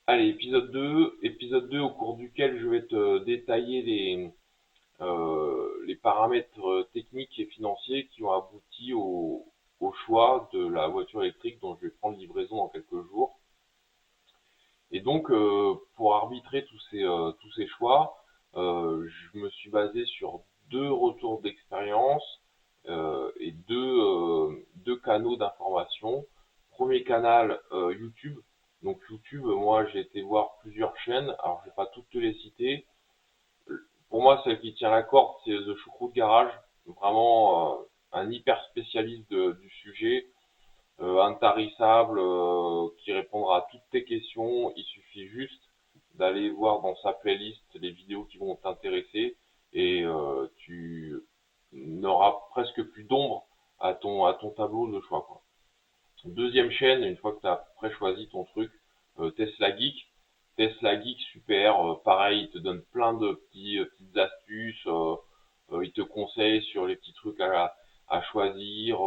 Allez, épisode 2 au cours duquel je vais te détailler les paramètres techniques et financiers qui ont abouti au choix de la voiture électrique dont je vais prendre livraison dans quelques jours. Et donc, pour arbitrer tous ces choix, je me suis basé sur deux retours d'expérience et deux canaux d'information. Premier canal, YouTube. Donc YouTube, moi j'ai été voir plusieurs chaînes, alors je vais pas toutes te les citer. Pour moi, celle qui tient la corde, c'est The Choucroute Garage, vraiment un hyper spécialiste du sujet, intarissable, qui répondra à toutes tes questions. Il suffit juste d'aller voir dans sa playlist les vidéos qui vont t'intéresser et tu n'auras presque plus d'ombre à ton tableau de choix, quoi. Deuxième chaîne, une fois que tu as pré-choisi ton truc, Tesla Geek. Tesla Geek, super, pareil, il te donne plein de petites astuces, il te conseille sur les petits trucs à choisir,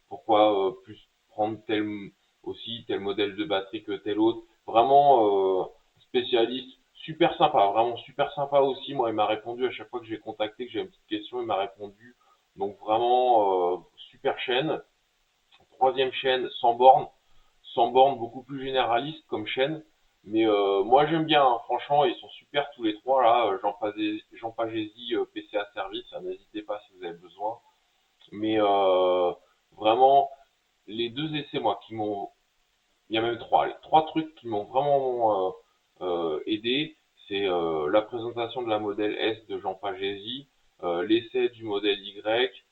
pourquoi plus prendre tel modèle de batterie que tel autre. Vraiment spécialiste, super sympa, vraiment super sympa aussi. Moi, il m'a répondu à chaque fois que j'ai contacté, que j'ai une petite question, il m'a répondu. Donc vraiment super chaîne. Troisième chaîne, sans borne beaucoup plus généraliste comme chaîne. Mais moi j'aime bien, hein. Franchement, ils sont super tous les trois là. Jean Pagési, PCA Service, hein, n'hésitez pas si vous avez besoin. Mais vraiment, les deux essais, moi, il y a même trois, les trois trucs qui m'ont vraiment aidé, c'est la présentation de la modèle S de Jean Pagési, l'essai du modèle Y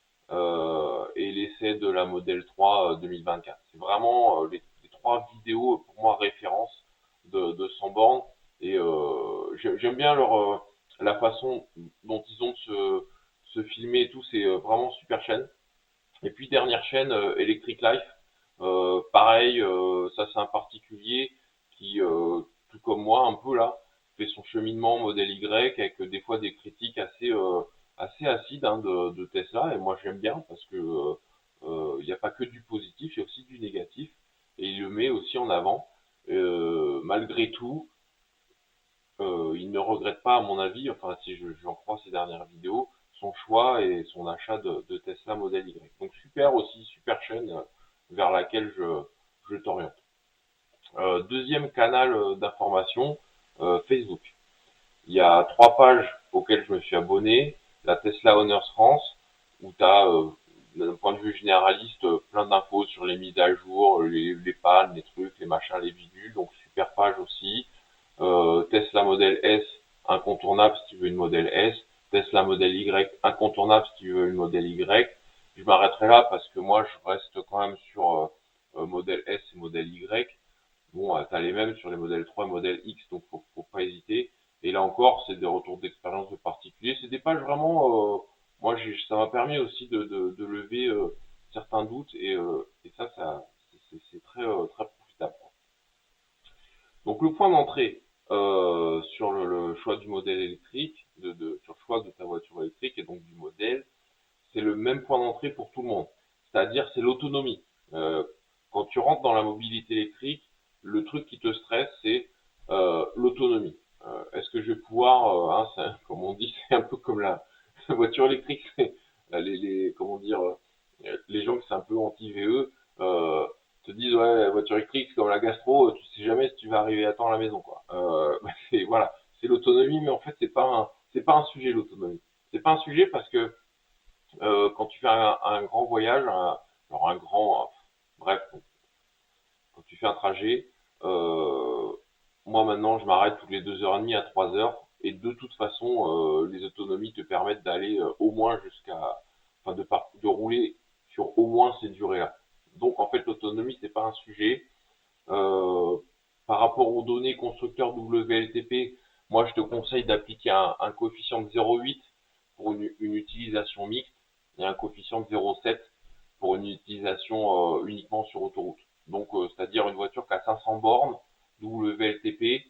et l'essai de la modèle 3 2024. C'est vraiment les trois vidéos pour moi référence de Sanborn et j'aime bien la façon dont ils ont de se filmer et tout, c'est vraiment super chaîne. Et puis dernière chaîne, Electric Life. Pareil, ça c'est un particulier qui, tout comme moi un peu là, fait son cheminement modèle Y avec des fois des critiques assez acides, hein, de Tesla. Et moi j'aime bien parce que il n'y a pas que du positif, il y a aussi du négatif. Et il le met aussi en avant. Malgré tout, il ne regrette pas, à mon avis, enfin si j'en crois ses dernières vidéos, son choix et son achat de Tesla Model Y. Donc super aussi, super chaîne vers laquelle je t'oriente. Deuxième canal d'information, Facebook. Il y a trois pages auxquelles je me suis abonné. La Tesla Owners France, où tu as, d'un point de vue généraliste, plein d'infos sur les mises à jour, les pannes, les trucs, les machins, les bidules. Donc super page aussi. Tesla Model S, incontournable si tu veux une Model S. Tesla Model Y, incontournable si tu veux une Model Y. Je m'arrêterai là parce que moi, je reste quand même sur Model S et Model Y. Bon, t'as les mêmes sur les modèles 3 et modèle X, donc faut pas hésiter. Et là encore, c'est des retours d'expérience de particuliers. C'est des pages vraiment, moi, ça m'a permis aussi de lever certains doutes et ça, c'est très, très profitable. Donc le point d'entrée sur le choix du modèle électrique, sur le choix de ta voiture électrique et donc du modèle, c'est le même point d'entrée pour tout le monde. C'est-à-dire c'est l'autonomie. Euh, Quand tu rentres dans la mobilité électrique, le truc qui te stresse, c'est l'autonomie. Est-ce que je vais pouvoir, comme on dit, c'est un peu comme la voiture électrique, c'est comment dire, les gens qui sont un peu anti-VE te disent ouais, la voiture électrique c'est comme la gastro, tu sais jamais si tu vas arriver à temps à la maison, quoi. C'est voilà, c'est l'autonomie, mais en fait c'est pas un sujet l'autonomie. C'est pas un sujet parce que quand tu fais un grand voyage, alors un grand, bref, quand tu fais un trajet, euh, moi maintenant je m'arrête toutes les 2h30 à 3 heures, et de toute façon les autonomies te permettent d'aller au moins enfin de rouler sur au moins ces durées-là. Donc en fait l'autonomie c'est pas un sujet. Euh, Par rapport aux données constructeurs WLTP, moi je te conseille d'appliquer un coefficient de 0,8 pour une utilisation mixte et un coefficient de 0,7 pour une utilisation uniquement sur autoroute. Donc c'est-à-dire une voiture qui a 500 bornes WLTP,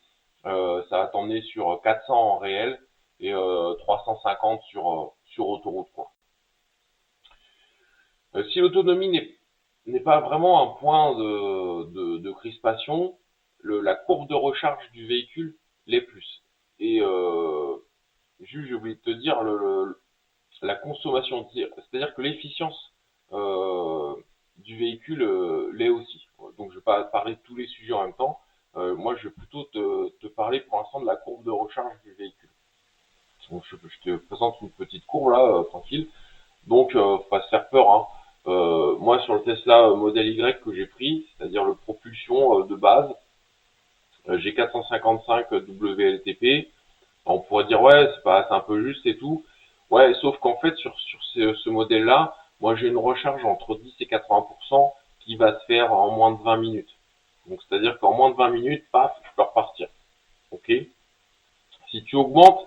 ça va t'emmener sur 400 en réel et 350 sur autoroute, quoi. Si l'autonomie n'est pas vraiment un point de crispation, la courbe de recharge du véhicule l'est plus. Et juste, j'ai oublié de te dire, la consommation, c'est-à-dire que l'efficience du véhicule l'est aussi. Donc je vais pas parler de tous les sujets en même temps. Moi, je vais plutôt te parler pour l'instant de la courbe de recharge du véhicule. Donc je te présente une petite courbe là, tranquille. Donc, faut pas se faire peur, hein. Moi, sur le Tesla Model Y que j'ai pris, c'est-à-dire le propulsion de base, j'ai 455 WLTP. On pourrait dire ouais, c'est un peu juste et tout. Ouais, sauf qu'en fait sur ce modèle-là, moi j'ai une recharge entre 10 et 80% qui va se faire en moins de 20 minutes. Donc c'est-à-dire qu'en moins de 20 minutes, paf, je peux repartir. Ok. Si tu augmentes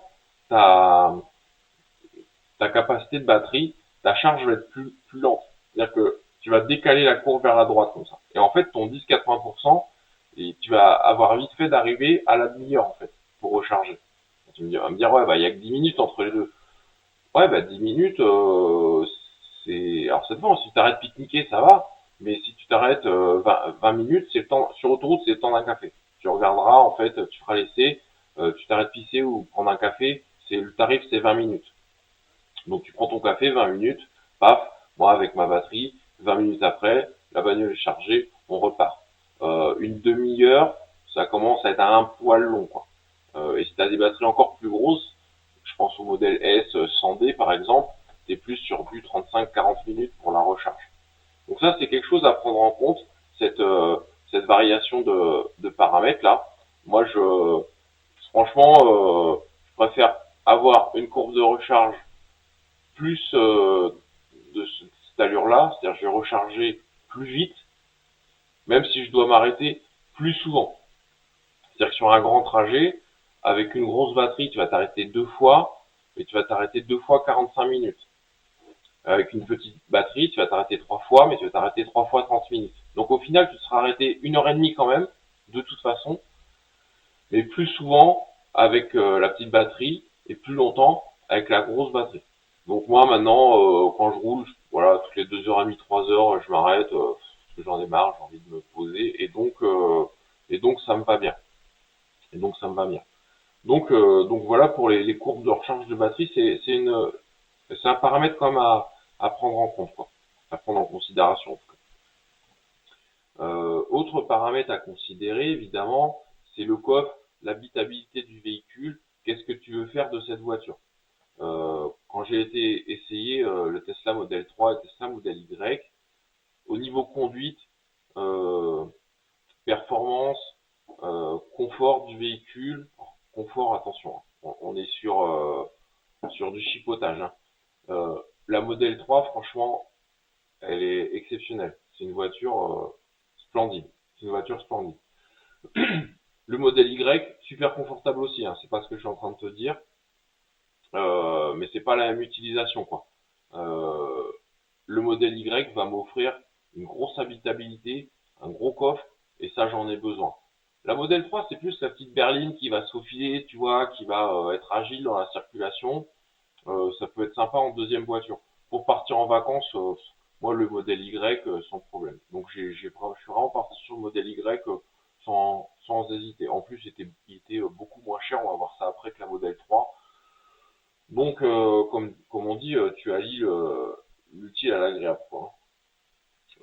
ta ta capacité de batterie, ta charge va être plus lente. C'est-à-dire que tu vas décaler la courbe vers la droite comme ça. Et en fait, ton 10-80%, et tu vas avoir vite fait d'arriver à la demi-heure en fait pour recharger. Tu vas me dire ouais bah il y a que 10 minutes entre les deux. Ouais bah 10 minutes c'est alors ça dépend, si tu arrêtes pique-niquer ça va, mais si tu t'arrêtes 20 minutes, c'est le temps sur autoroute, c'est le temps d'un café. Tu regarderas en fait, tu feras l'essai, tu t'arrêtes pisser ou prendre un café, c'est le tarif c'est 20 minutes. Donc tu prends ton café, 20 minutes, paf, moi avec ma batterie, 20 minutes après, la bagnole est chargée, on repart. Une demi-heure, ça commence à être un poil long, quoi. Et si tu as des batteries encore plus grosses, je pense au modèle S 100D par exemple, tu es plus sur du 35-40 minutes pour la recharge. Donc ça c'est quelque chose à prendre en compte, cette variation de paramètres là. Moi franchement, je préfère avoir une courbe de recharge plus de cette allure-là, c'est-à-dire je vais recharger plus vite, même si je dois m'arrêter plus souvent. C'est-à-dire que sur un grand trajet, avec une grosse batterie, tu vas t'arrêter 2 fois, et tu vas t'arrêter 2 fois 45 minutes. Avec une petite batterie, tu vas t'arrêter 3 fois, mais tu vas t'arrêter 3 fois 30 minutes. Donc au final, tu seras arrêté 1 heure et demie quand même, de toute façon, mais plus souvent avec la petite batterie, et plus longtemps avec la grosse batterie. Donc moi maintenant, quand je roule, voilà, toutes les 2 heures et demie, 3 heures, je m'arrête parce que j'en ai marre, j'ai envie de me poser, et donc ça me va bien. Et donc ça me va bien. Donc voilà pour les courbes de recharge de batterie, c'est un paramètre quand même à prendre en compte, quoi, à prendre en considération. En tout cas. Autre paramètre à considérer, évidemment, c'est le coffre, l'habitabilité du véhicule. Qu'est-ce que tu veux faire de cette voiture? Quand j'ai été essayer le Tesla Model 3 et le Tesla Model Y, au niveau conduite, euh, performance, confort du véhicule, confort, attention, hein, on est sur du chipotage. Hein. La Model 3, franchement, elle est exceptionnelle. C'est une voiture splendide. C'est une voiture splendide. Le Model Y, super confortable aussi. Hein, c'est pas ce que je suis en train de te dire. Mais c'est pas la même utilisation, quoi. Euh, le modèle Y va m'offrir une grosse habitabilité, un gros coffre, et ça j'en ai besoin. La modèle 3, c'est plus la petite berline qui va se faufiler, tu vois, qui va être agile dans la circulation. Ça peut être sympa en deuxième voiture. Pour partir en vacances, moi le modèle Y sans problème. Donc je suis vraiment parti sur le modèle Y sans hésiter. En plus, il était beaucoup moins cher, on va voir ça après, que la modèle 3. Donc, comme on dit, tu allies l'utile à l'agréable, quoi.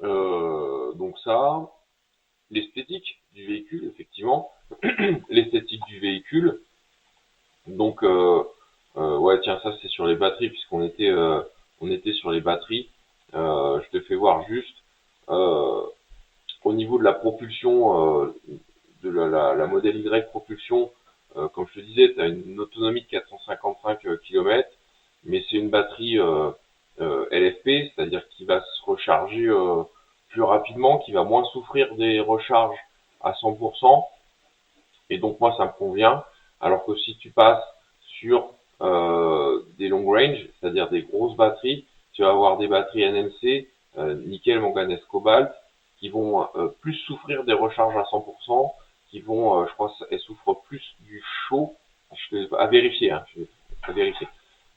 Donc ça, l'esthétique du véhicule, effectivement, l'esthétique du véhicule. Donc, ouais, tiens, ça c'est sur les batteries, on était sur les batteries. Je te fais voir juste euh, au niveau de la propulsion, de la modèle Y propulsion. Comme je te disais, tu as une autonomie de 455 km, mais c'est une batterie LFP, c'est-à-dire qui va se recharger plus rapidement, qui va moins souffrir des recharges à 100%, et donc moi ça me convient. Alors que si tu passes sur des long range, c'est-à-dire des grosses batteries, tu vas avoir des batteries NMC, nickel, manganèse, cobalt, qui vont plus souffrir des recharges à 100%, qui vont, je crois, elles souffrent plus du chaud, à vérifier, hein, à vérifier,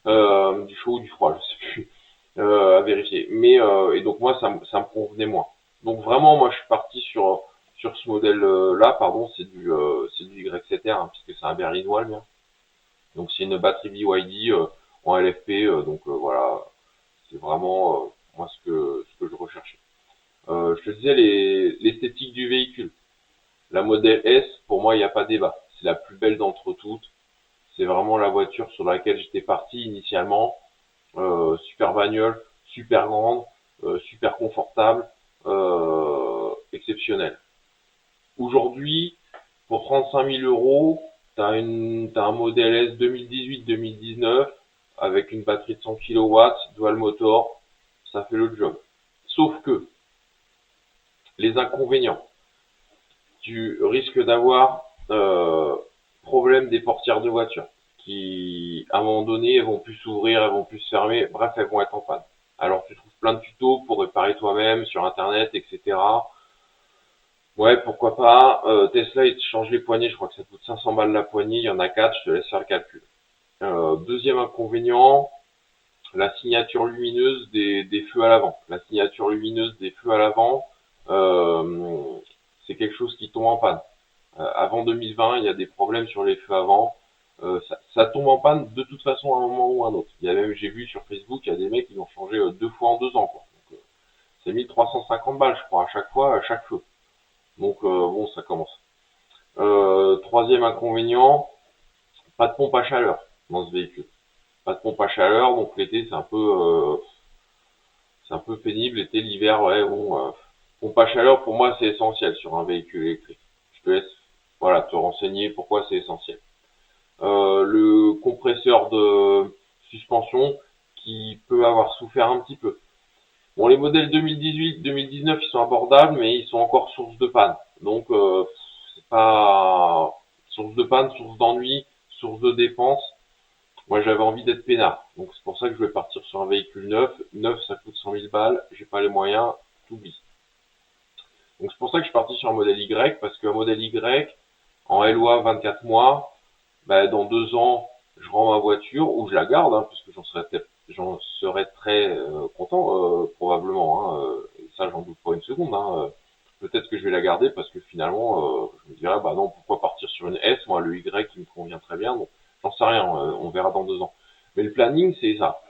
du chaud ou du froid, je sais plus, à vérifier. Mais et donc moi ça me convenait moins. Donc vraiment, moi je suis parti Sur ce modèle-là, pardon, c'est du YZR, hein, puisque c'est un berlinois le mien. Donc c'est une batterie BYD en LFP, voilà, c'est vraiment moi ce que je recherchais. Je te disais l'esthétique du véhicule. La modèle S, pour moi, il n'y a pas débat. C'est la plus belle d'entre toutes. C'est vraiment la voiture sur laquelle j'étais parti initialement. Super bagnole, super grande, super confortable, exceptionnelle. Aujourd'hui, pour 35 000 euros, t'as un modèle S 2018-2019 avec une batterie de 100 kW, dual motor, ça fait le job. Sauf que les inconvénients, tu risques d'avoir problème des portières de voiture qui, à un moment donné, elles vont plus s'ouvrir, elles vont plus se fermer, bref, elles vont être en panne. Alors tu trouves plein de tutos pour réparer toi-même sur internet, etc. Ouais, pourquoi pas. Tesla, ils te changent les poignées, je crois que ça coûte 500 balles la poignée, il y en a 4, je te laisse faire le calcul. Deuxième inconvénient, la signature lumineuse des feux à l'avant. La signature lumineuse des feux à l'avant, c'est quelque chose qui tombe en panne. Avant 2020, il y a des problèmes sur les feux avant. Ça tombe en panne de toute façon à un moment ou à un autre. Il y a même, j'ai vu sur Facebook, il y a des mecs qui l'ont changé 2 fois en 2 ans, quoi. Donc, c'est 1350 balles, je crois, à chaque fois, à chaque feu. Donc bon, ça commence. Troisième inconvénient, pas de pompe à chaleur dans ce véhicule. Pas de pompe à chaleur, donc l'été c'est un peu pénible. L'été, l'hiver, ouais, bon, pompe à chaleur pour moi c'est essentiel sur un véhicule électrique. Je te laisse, voilà, te renseigner pourquoi c'est essentiel. Le compresseur de suspension qui peut avoir souffert un petit peu. Bon, les modèles 2018-2019, ils sont abordables, mais ils sont encore source de panne. Donc, c'est pas source de panne, source d'ennui, source de dépense. Moi, j'avais envie d'être peinard. Donc, c'est pour ça que je vais partir sur un véhicule neuf. Neuf, ça coûte 100 000 balles. J'ai pas les moyens. T'oublies. Donc, c'est pour ça que je suis parti sur un modèle Y, parce qu'un modèle Y, en LOA 24 mois, bah, dans 2 ans, je rends ma voiture ou je la garde, hein, parce que j'en serais très content, probablement. Hein, et ça, j'en doute pas une seconde. Hein, peut-être que je vais la garder parce que finalement, je me dirais, bah non, pourquoi partir sur une S, moi, le Y qui me convient très bien. Donc, j'en sais rien, on verra dans 2 ans. Mais le planning, c'est ça.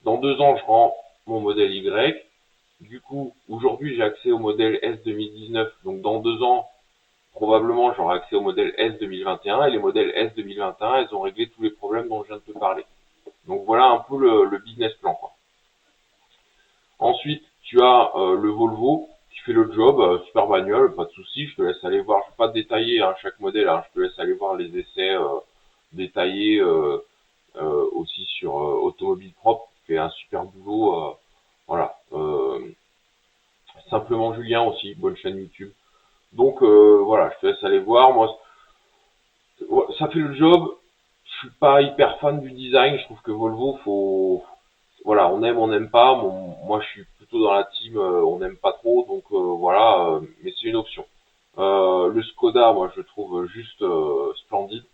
Dans 2 ans, je rends mon modèle Y. Du coup, aujourd'hui, j'ai accès au modèle S 2019. Donc, dans 2 ans, probablement j'aurai accès au modèle S 2021 et les modèles S 2021, elles ont réglé tous les problèmes dont je viens de te parler. Donc voilà un peu le business plan, quoi. Ensuite, tu as le Volvo qui fait le job, super bagnole, pas de souci, je te laisse aller voir, je vais pas te détailler hein, chaque modèle, hein, je te laisse aller voir les essais détaillés aussi sur Automobile Propre, qui fait un super boulot, voilà. Simplement Julien aussi, bonne chaîne YouTube. Donc voilà, je te laisse aller voir. Moi, ça fait le job. Je suis pas hyper fan du design. Je trouve que Volvo, voilà, on n'aime pas. Moi, je suis plutôt dans la team, on n'aime pas trop. Donc voilà, mais c'est une option. Le Skoda, moi, je le trouve juste splendide,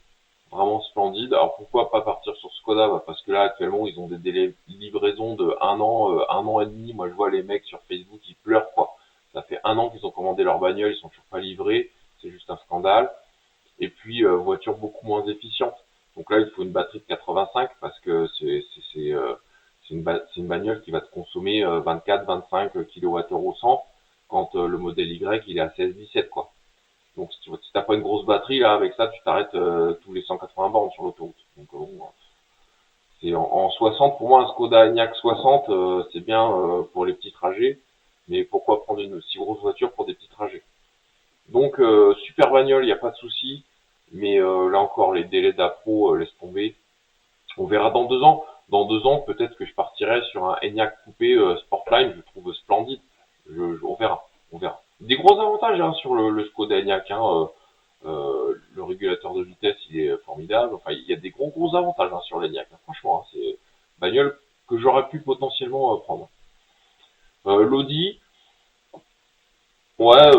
vraiment splendide. Alors pourquoi pas partir sur Skoda? Bah, parce que là, actuellement, ils ont des délais de livraison de 1 an et demi. Moi, je vois les mecs sur Facebook, ils pleurent quoi. Ça fait 1 an qu'ils ont commandé leur bagnole, ils sont toujours pas livrés. C'est juste un scandale. Et puis voiture beaucoup moins efficiente. Donc là, il faut une batterie de 85 parce que c'est une bagnole qui va te consommer 24-25 kWh au 100 quand le modèle Y il est à 16-17 quoi. Donc si t'as pas une grosse batterie là avec ça, tu t'arrêtes tous les 180 bornes sur l'autoroute. Donc bon, c'est en 60 pour moi un Skoda Enyaq 60 c'est bien pour les petits trajets, mais pourquoi prendre une si grosse voiture pour des petits trajets? Donc super bagnole, il n'y a pas de souci. Mais là encore, les délais d'appro, laisse tomber. On verra dans 2 ans. Dans 2 ans, peut-être que je partirai sur un Enyaq coupé Sportline, je le trouve splendide. On verra, on verra. Des gros avantages hein, sur le Skoda Enyaq. Hein, le régulateur de vitesse, il est formidable. Enfin, il y a des gros avantages hein, sur l'Enyaq. Hein. Franchement, hein, c'est une bagnole que j'aurais pu potentiellement prendre. L'Audi, ouais,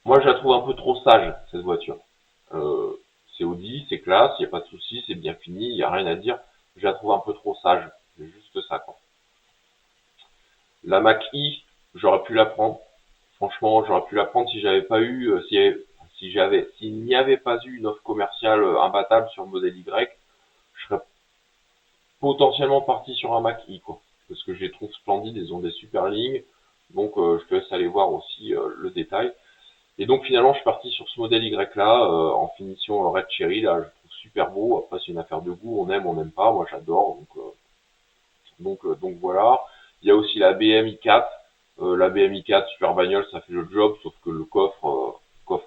moi je la trouve un peu trop sage cette voiture. Euh, c'est Audi, c'est classe, il n'y a pas de souci, c'est bien fini, il n'y a rien à dire. Je la trouve un peu trop sage. C'est juste ça, quoi. La Mach-E, j'aurais pu la prendre. Franchement, j'aurais pu la prendre si j'avais pas eu, s'il n'y avait pas eu une offre commerciale imbattable sur le modèle Y, je serais potentiellement parti sur un Mac I, quoi. Parce que je les trouve splendides, ils ont des super lignes. Donc, je te laisse aller voir aussi le détail. Et donc, finalement, je suis parti sur ce modèle Y là, en finition Red Cherry, là, je le trouve super beau. Après, c'est une affaire de goût, on n'aime pas. Moi, j'adore. Donc voilà. Il y a aussi la BM i4. La BM i4, super bagnole, ça fait le job, sauf que le coffre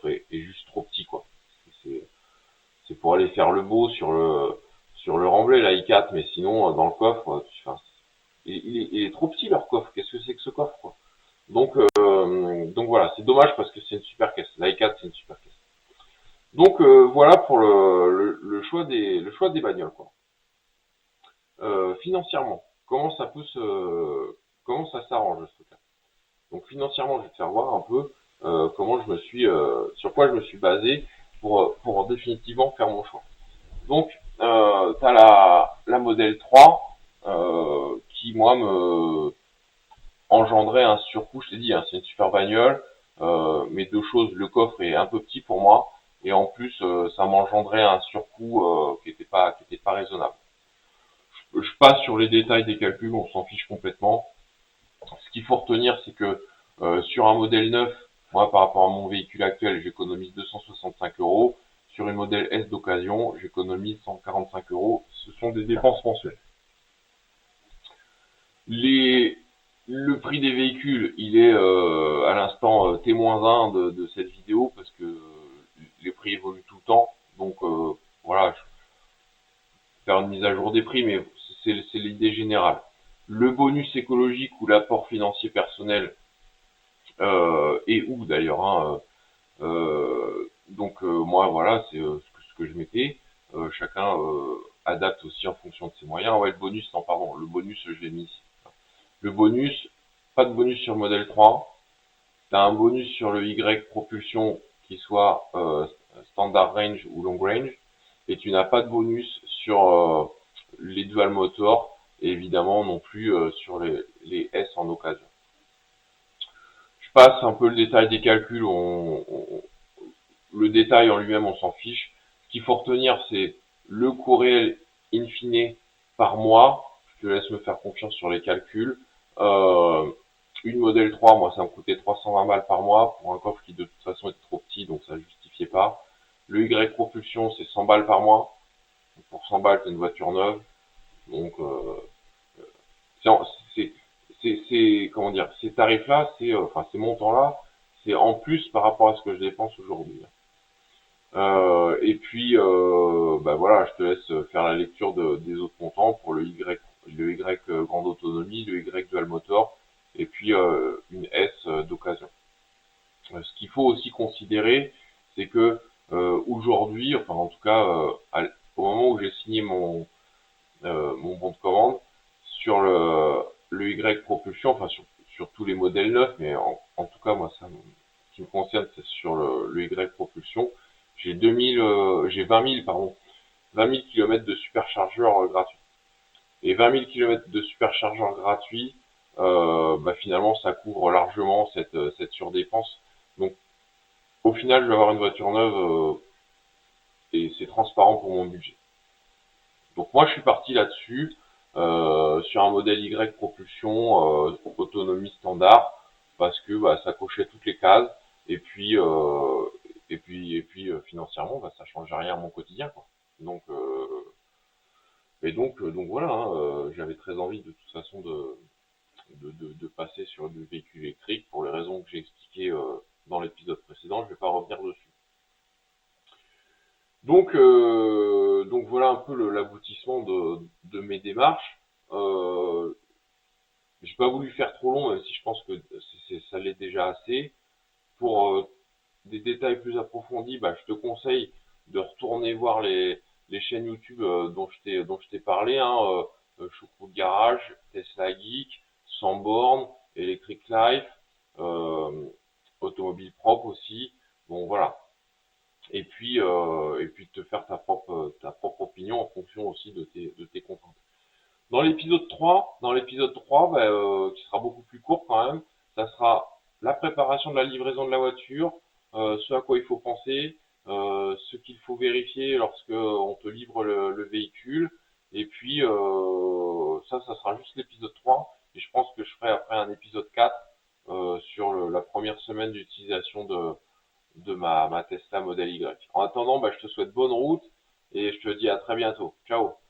est juste trop petit, quoi. C'est c'est pour aller faire le beau sur le remblai, la i4, mais sinon, dans le coffre, enfin, il est trop petit, leur coffre. Qu'est-ce que c'est que ce coffre, quoi. Donc voilà, c'est dommage parce que c'est une super caisse. La i4, c'est une super caisse. Donc voilà pour le choix des bagnoles, quoi. Financièrement, comment ça s'arrange ce truc-là. Donc financièrement, je vais te faire voir un peu sur quoi je me suis basé pour définitivement faire mon choix. Donc, tu as la modèle 3 qui, moi, me engendrait un surcoût. Je t'ai dit, hein, c'est une super bagnole, mais deux choses, le coffre est un peu petit pour moi, et en plus, ça m'engendrait un surcoût qui était pas raisonnable. Je passe sur les détails des calculs, on s'en fiche complètement. Ce qu'il faut retenir, c'est que sur un modèle neuf, moi, par rapport à mon véhicule actuel, j'économise 265 euros. Sur une modèle S d'occasion, j'économise 145 euros. Ce sont des dépenses mensuelles. Les, le prix des véhicules, il est à l'instant T-1 de cette vidéo parce que les prix évoluent tout le temps. Donc voilà, je vais faire une mise à jour des prix, mais c'est l'idée générale. Le bonus écologique ou l'apport financier personnel, et où d'ailleurs, hein, moi voilà, c'est ce que je mettais. Chacun adapte aussi en fonction de ses moyens. Ouais, le bonus, non pardon, le bonus je l'ai mis ici. Le bonus, pas de bonus sur le modèle 3. Tu as un bonus sur le Y propulsion qui soit standard range ou long range. Et tu n'as pas de bonus sur les dual motors et évidemment non plus sur les S en occasion. Je passe un peu le détail des calculs. Le détail en lui-même, on s'en fiche. Ce qu'il faut retenir, c'est le coût réel in fine par mois. Je te laisse me faire confiance sur les calculs. Une modèle 3, moi, ça me coûtait 320 balles par mois pour un coffre qui, de toute façon, était trop petit, donc ça justifiait pas. Le Y propulsion, c'est 100 balles par mois. Pour 100 balles, c'est une voiture neuve. Donc, c'est, comment dire, ces tarifs-là, enfin, ces montants-là, c'est en plus par rapport à ce que je dépense aujourd'hui. Et puis, bah voilà, je te laisse faire la lecture des autres montants pour le Y grande autonomie, le Y dual motor, et puis une S d'occasion. Ce qu'il faut aussi considérer, c'est que aujourd'hui, enfin en tout cas, au moment où j'ai signé mon bon de commande, sur le Y propulsion, enfin sur tous les modèles neufs, mais en tout cas moi ce qui me concerne, c'est sur le Y propulsion. J'ai 20 000 pardon, 20 000 km de superchargeur gratuit. Et 20 000 km de superchargeur gratuit, bah finalement ça couvre largement cette surdépense. Donc au final, je vais avoir une voiture neuve et c'est transparent pour mon budget. Donc moi je suis parti là-dessus, sur un modèle Y propulsion autonomie standard, parce que bah, ça cochait toutes les cases, et puis financièrement bah, ça changeait rien à mon quotidien, quoi. Donc donc voilà, hein, j'avais très envie de toute façon de passer sur du véhicule électrique pour les raisons que j'ai expliquées dans l'épisode précédent. Je vais pas revenir dessus. Donc voilà un peu l'aboutissement de mes démarches. Euh, j'ai pas voulu faire trop long, même si je pense que ça l'est déjà assez. Pour des détails plus approfondis, bah, je te conseille de retourner voir les chaînes YouTube dont je t'ai parlé, hein, Choucroute Garage, Tesla Geek, Sans borne, Electric Life, euh, Automobile Propre aussi. Bon voilà. Et puis te faire ta propre opinion en fonction aussi de tes contraintes. Dans l'épisode 3, bah, qui sera beaucoup plus court quand même, ça sera la préparation de la livraison de la voiture, ce à quoi il faut penser, ce qu'il faut vérifier lorsque on te livre le véhicule. Et puis ça sera juste l'épisode 3. Et je pense que je ferai après un épisode 4 sur la première semaine d'utilisation de ma Tesla Model Y. En attendant, bah, je te souhaite bonne route et je te dis à très bientôt. Ciao.